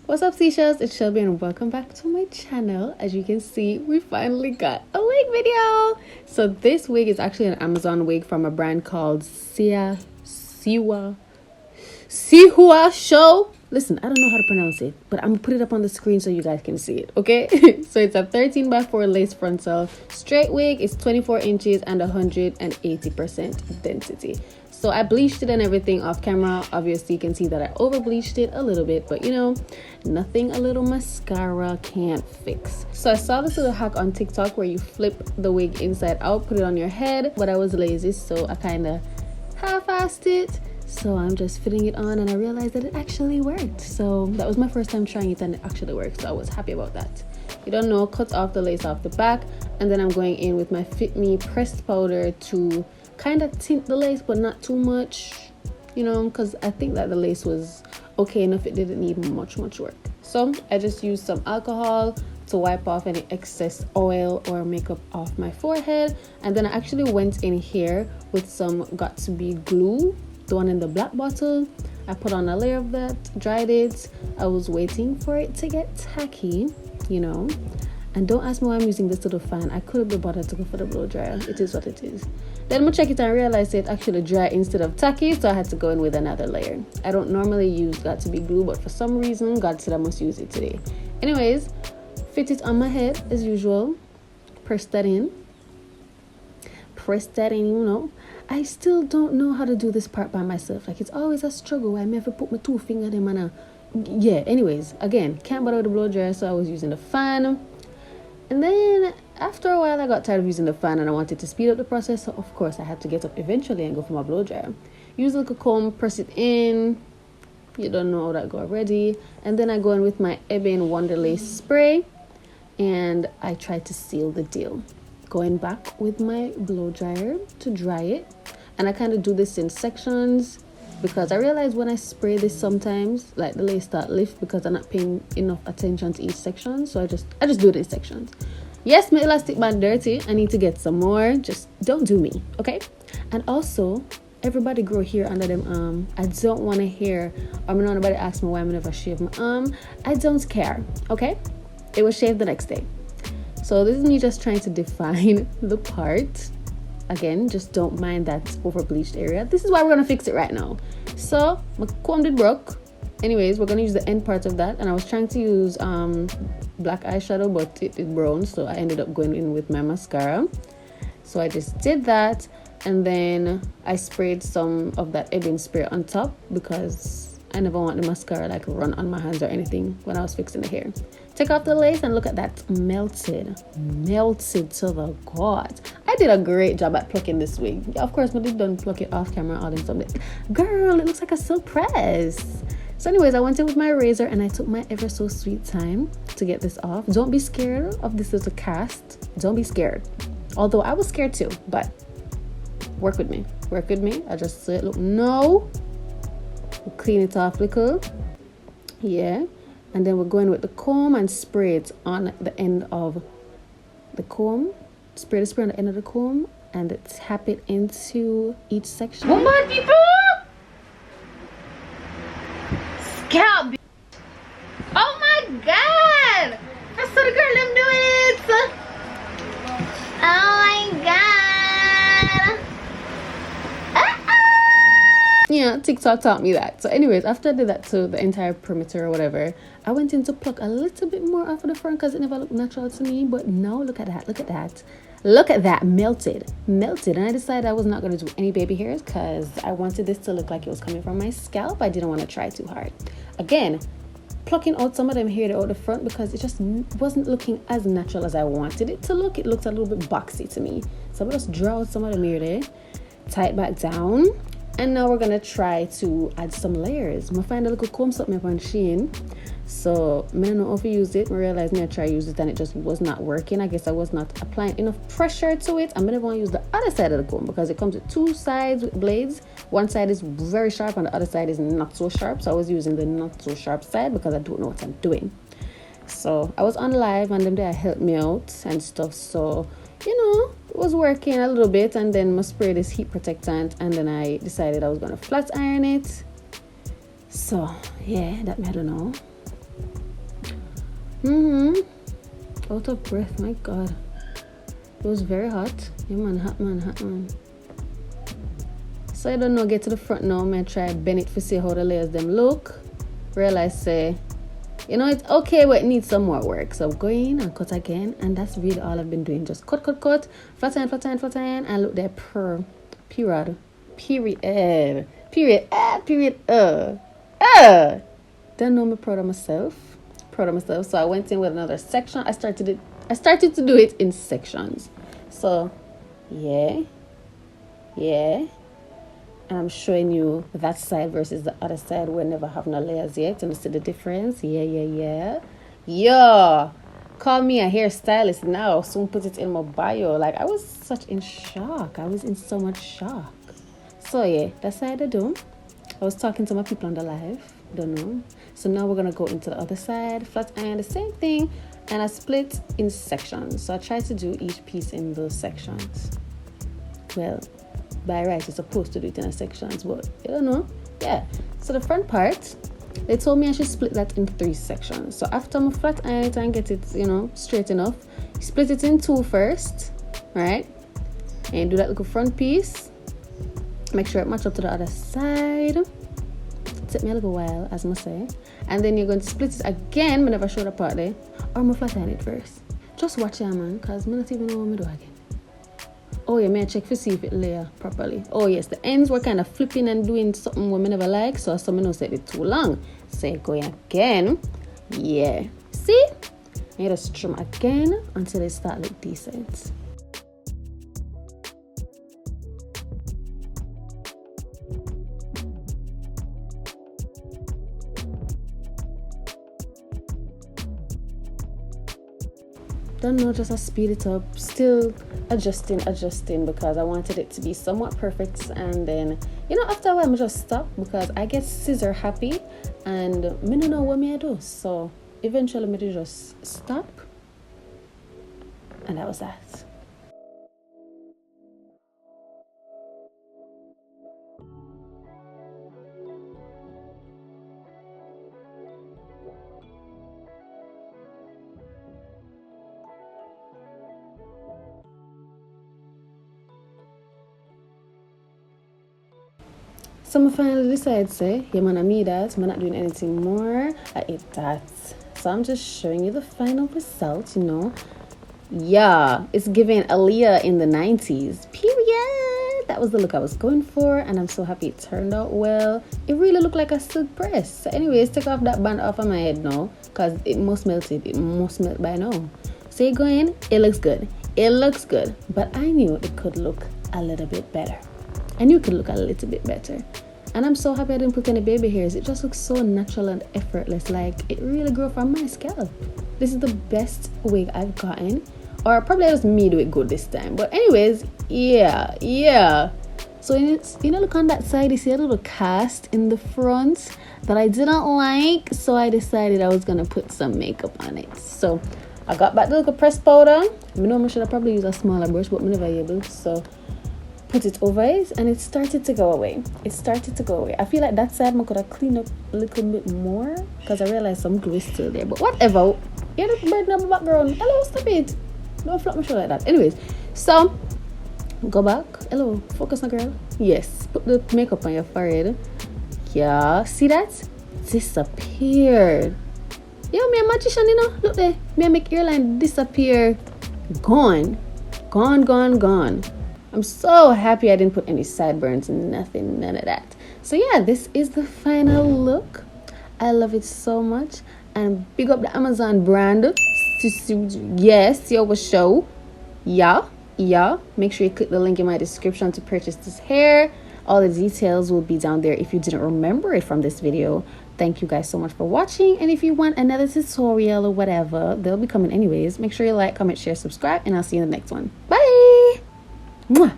What's up, seashells? It's Shelby and welcome back to my channel. As you can see, we finally got a wig video. So this wig is actually an Amazon wig from a brand called sihuashow. Listen, I don't know how to pronounce it, but I'm gonna put it up on the screen so you guys can see it, okay? So it's a 13x4 lace frontal straight wig. It's 24 inches and 180% density. So I bleached it and everything off camera. Obviously, you can see that I over bleached it a little bit, but you know, nothing a little mascara can't fix. So I saw this little hack on TikTok where you flip the wig inside out, put it on your head, but I was lazy, so I kind of half-assed it. So I'm just fitting it on and I realized that it actually worked. So that was my first time trying it and it actually worked. So I was happy about that. You don't know, cut off the lace off the back, and then I'm going in with my Fit Me pressed powder to kind of tint the lace, but not too much, you know, because I think that the lace was okay enough. It didn't need much work. So I just used some alcohol to wipe off any excess oil or makeup off my forehead, and then I actually went in here with some Got To Be glue, the one in the black bottle. I put on a layer of that, dried it. I was waiting for it to get tacky, you know. And don't ask me why I'm using this little fan. I could have been bothered to go for the blow dryer. It is what it is. Then I check it and realized it actually dry instead of tacky, so I had to go in with another layer. I don't normally use Got To Be glue, but for some reason God said I must use it today. Anyways, fit it on my head as usual. Press that in, you know. I still don't know how to do this part by myself. Like, it's always a struggle. I never put my 2 fingers in my yeah, anyways, again, can't bother with the blow dryer, so I was using the fan. And then after a while I got tired of using the fan and I wanted to speed up the process, so of course I had to get up eventually and go for my blow dryer. Use a little comb, press it in. You don't know how that go already. And then I go in with my Ebin Wonderlace spray and I try to seal the deal. Going back with my blow dryer to dry it, and I kind of do this in sections because I realize when I spray this sometimes like the lace start lift because I'm not paying enough attention to each section, so I just do it in sections. Yes, my elastic band dirty, I need to get some more. Just don't do me, okay? And also, everybody grow hair under them arm. I don't want to hear or nobody ask me why I never shave my arm. I don't care, okay? It was shaved the next day. So this is me just trying to define the part. Again, just don't mind that over bleached area. This is why we're gonna fix it right now. So my comb did broke. Anyways, we're gonna use the end part of that, and I was trying to use black eyeshadow, but it did brown, so I ended up going in with my mascara. So I just did that, and then I sprayed some of that Ebin spray on top because I never want the mascara like run on my hands or anything when I was fixing the hair. Take off the lace and look at that, melted to the god. I did a great job at plucking this wig. Yeah, of course, but I didn't pluck it off camera all in something. Girl, it looks like a silk press. So anyways, I went in with my razor and I took my ever so sweet time to get this off. Don't be scared of this little cast. Don't be scared. Although I was scared too, but work with me. I just say, look, no. We'll clean it off little. Yeah. And then we're going with the comb and spray it on the end of the comb. Spray the spray on the end of the comb and tap it into each section. Woman, people! Scalp! Oh my god! I saw the girl them doing it! Oh my god! Yeah, TikTok taught me that. So anyways, after I did that to the entire perimeter or whatever, I went in to pluck a little bit more off of the front because it never looked natural to me. But now look at that, melted. And I decided I was not going to do any baby hairs because I wanted this to look like it was coming from my scalp. I didn't want to try too hard. Again, plucking out some of them hair out the front because it just wasn't looking as natural as I wanted it to look. It looked a little bit boxy to me. So I'm just draw out some of them hair there, tie it back down. And now we're gonna try to add some layers. I'm gonna find a little comb something up on Shein. So I don't know if I used it. I realized I tried to use it and it just was not working. I guess I was not applying enough pressure to it. I'm gonna want to use the other side of the comb because it comes with 2 sides with blades. One side is very sharp and the other side is not so sharp. So I was using the not so sharp side because I don't know what I'm doing. So I was on live and them there helped me out and stuff. So you know, it was working a little bit, and then I sprayed this heat protectant, and then I decided I was gonna flat iron it. So yeah, that I don't know. Out of breath, my God. It was very hot. Yeah, man, hot man. So I don't know, get to the front now. I'm gonna try bend it to see how the layers them look. Realize say, you know, it's okay, but it needs some more work. So go in and cut again, and that's really all I've been doing. Just cut, flat iron, and look there per period. Don't know, me proud of myself. So I went in with another section. I started to do it in sections. So yeah. And I'm showing you that side versus the other side. We never have no layers yet. And you see the difference? Yeah. Call me a hairstylist now. Soon put it in my bio. Like, I was such in shock. I was in so much shock. So yeah, that's how I do. I was talking to my people on the live. Don't know. So now we're gonna go into the other side. Flat iron, the same thing. And I split in sections. So I try to do each piece in those sections. Well, by right, you're supposed to do it in sections, but you don't know. Yeah. So the front part, they told me I should split that in 3 sections. So after I'm flat iron it and get it, you know, straight enough, split it in 2 first, right? And do that little front piece. Make sure it match up to the other side. Take me a little while, as I say. And then you're going to split it again. I never showed the part there. Or I'm flat iron it first. Just watch it, man, because I don't even know what I'm doing again. Oh yeah, may I check to see if it layer properly. Oh yes, the ends were kind of flipping and doing something we never like, so some know said it too long. So go again. Yeah. See? I just trim again until it start look decent. Don't know, just I speed it up, still adjusting because I wanted it to be somewhat perfect. And then, you know, after a while I just stop because I get scissor happy and me don't know what me I do. So eventually me just stop, and that was that. So I finally decided to say, yeah man, I need that. I'm not doing anything more. I ate that. So I'm just showing you the final result, you know. Yeah, it's giving Aaliyah in the 90's. Period. That was the look I was going for, and I'm so happy it turned out well. It really looked like a silk press. So anyways, take off that band off of my head now, because it must melt it. It must melt by now. So you go in, it looks good. But I knew it could look a little bit better. And you could look a little bit better. And I'm so happy I didn't put any baby hairs. It just looks so natural and effortless. Like, it really grew from my scalp. This is the best wig I've gotten. Or probably it was me do it good this time. But anyways, yeah. So, you know, look on that side. You see a little cast in the front that I didn't like. So I decided I was going to put some makeup on it. So I got back the little pressed powder. I know I should have probably used a smaller brush, but I never able. So put it over it, and it started to go away. I feel like that side I could have cleaned up a little bit more because I realized some glue is still there. But whatever. Yeah, the bird in the background. Hello, stop it. Don't flop my show like that. Anyways, so go back. Hello, focus, my girl. Yes, put the makeup on your forehead. Yeah, see that? Disappeared. Yo, me a magician, you know. Look there. Me a make hairline disappear. Gone. I'm so happy I didn't put any sideburns, nothing, none of that. So yeah, this is the final look. I love it so much. And big up the Amazon brand. Yes, sihuashow. Yeah. Make sure you click the link in my description to purchase this hair. All the details will be down there if you didn't remember it from this video. Thank you guys so much for watching. And if you want another tutorial or whatever, they'll be coming anyways. Make sure you like, comment, share, subscribe, and I'll see you in the next one. Bye! Mwah.